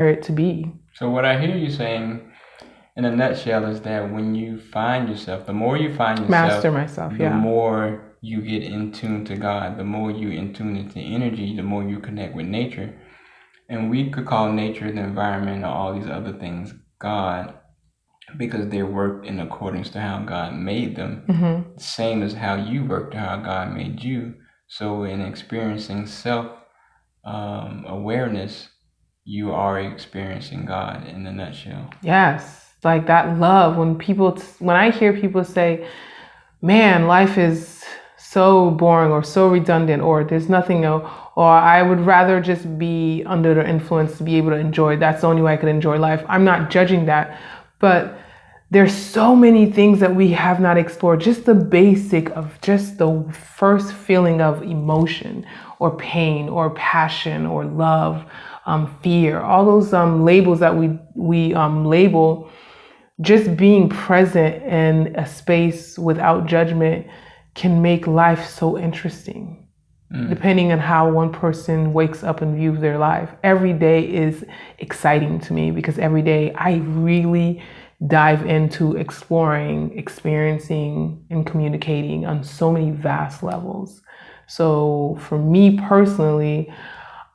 it to be. So what I hear you saying in a nutshell is that when you find yourself, the more you find yourself, Master myself, the yeah. more you get in tune to God, the more you in tune into energy, the more you connect with nature. And we could call nature, the environment, or all these other things God, because they work in accordance to how God made them, same as how you work to how God made you. So in experiencing self awareness, you are experiencing God in a nutshell. Yes, like that love. When I hear people say, man, life is so boring or so redundant, or there's nothing, or I would rather just be under the influence to be able to enjoy. That's the only way I could enjoy life. I'm not judging that, but there's so many things that we have not explored. Just the basic of just the first feeling of emotion or pain or passion or love, fear, all those labels that we label. Just being present in a space without judgment can make life so interesting, depending on how one person wakes up and views their life. Every day is exciting to me because every day I really dive into exploring, experiencing, and communicating on so many vast levels. So for me personally,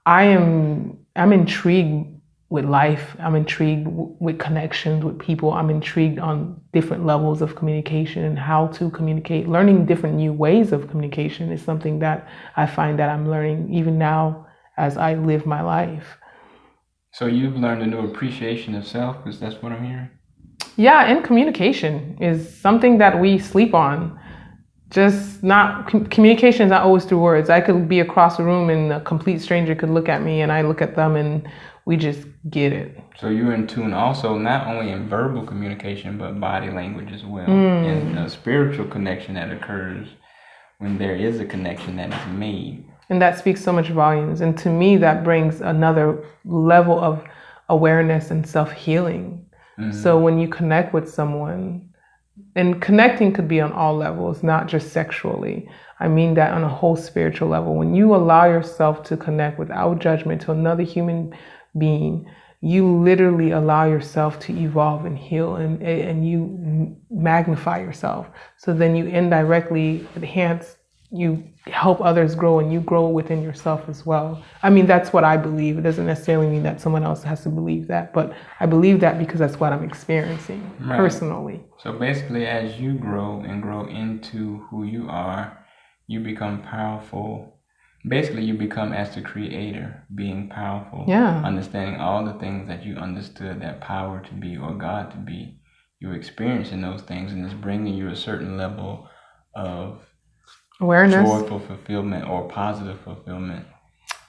I'm intrigued with life. I'm intrigued with connections with people. I'm intrigued on different levels of communication and how to communicate. Learning different new ways of communication is something that I find that I'm learning even now as I live my life. So you've learned a new appreciation of self, because that's what I'm hearing. Yeah, and communication is something that we sleep on. Just not communication is not always through words. I could be across the room and a complete stranger could look at me and I look at them and we just get it. So you're in tune also not only in verbal communication but body language as well, and a spiritual connection that occurs when there is a connection that is made. And that speaks so much volumes. And to me, that brings another level of awareness and self healing. So when you connect with someone, and connecting could be on all levels, not just sexually. I mean that on a whole spiritual level. When you allow yourself to connect without judgment to another human being, you literally allow yourself to evolve and heal, and you magnify yourself. So then you indirectly enhance, you help others grow, and you grow within yourself as well. I mean, that's what I believe. It doesn't necessarily mean that someone else has to believe that, but I believe that because that's what I'm experiencing personally. So basically, as you grow and grow into who you are, you become powerful. Basically, you become as the creator, being powerful, Yeah. understanding all the things that you understood that power to be or God to be. You're experiencing those things, and it's bringing you a certain level of Awareness. joyful fulfillment or positive fulfillment.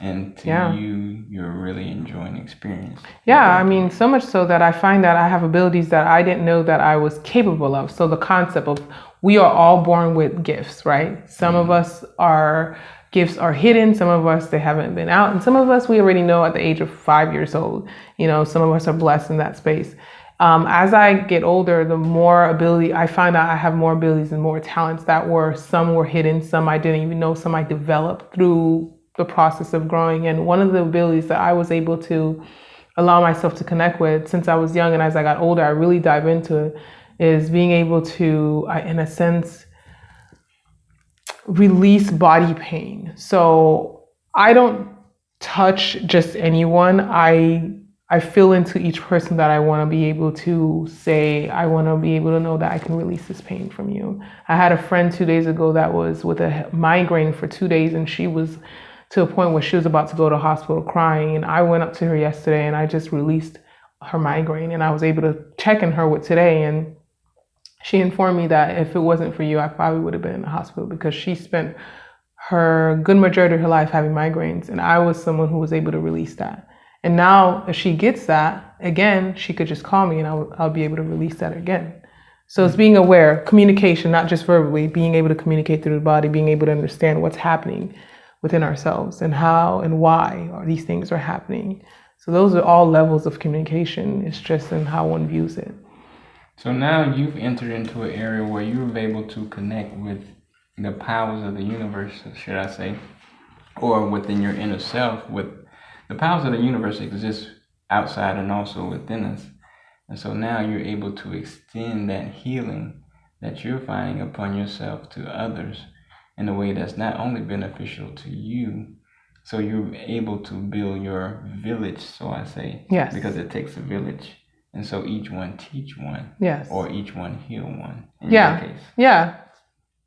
And to Yeah. you, you're really enjoying the experience. Yeah, I mean, so much so that I find that I have abilities that I didn't know that I was capable of. So the concept of we are all born with gifts, right? Some of us our gifts are hidden, some of us they haven't been out, and some of us we already know at the age of 5 years old. You know, some of us are blessed in that space. As I get older, the more ability I find out I have more abilities and more talents that were some were hidden, some I didn't even know, some I developed through the process of growing. And one of the abilities that I was able to allow myself to connect with since I was young and as I got older, I really dive into it, is being able to, in a sense, release body pain. So I don't touch just anyone. I feel into each person that I want to be able to say, I want to be able to know that I can release this pain from you. I had a friend 2 days ago that was with a migraine for 2 days, and she was to a point where she was about to go to the hospital crying. And I went up to her yesterday and I just released her migraine, and I was able to check in her with today. And she informed me that if it wasn't for you, I probably would have been in the hospital because she spent her good majority of her life having migraines. And I was someone who was able to release that. And now if she gets that again, she could just call me and I'll be able to release that again. So it's being aware, communication, not just verbally, being able to communicate through the body, being able to understand what's happening within ourselves and how and why these things are happening. So those are all levels of communication. It's just in how one views it. So now you've entered into an area where you're able to connect with the powers of the universe, should I say, or within your inner self. With the powers of the universe exist outside and also within us. And so now you're able to extend that healing that you're finding upon yourself to others in a way that's not only beneficial to you, so you're able to build your village, so I say. Yes. Because it takes a village. And so each one teach one. Yes. Or each one heal one. In Yeah. your case. Yeah.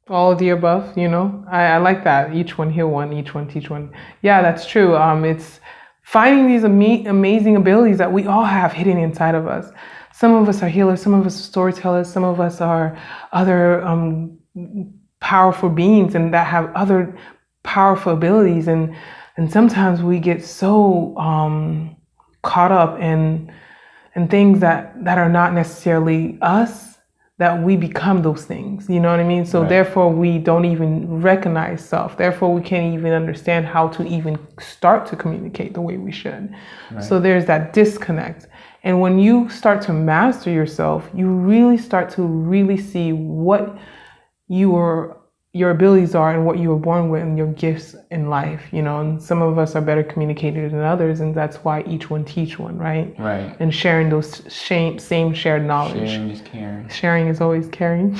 All of the above, you know. I like that. Each one heal one, each one teach one. Yeah, that's true. It's finding these amazing abilities that we all have hidden inside of us. Some of us are healers, some of us are storytellers, some of us are other powerful beings and that have other powerful abilities. And sometimes we get so caught up in things that are not necessarily us, that we become those things. You know what I mean? So therefore we don't even recognize self. Therefore we can't even understand how to even start to communicate the way we should. Right. So there's that disconnect. And when you start to master yourself, you really start to really see what your abilities are and what you were born with and your gifts in life, you know. And some of us are better communicators than others, and that's why each one teach one, right? Right. And sharing those same shared knowledge. Sharing is caring. Sharing is always caring.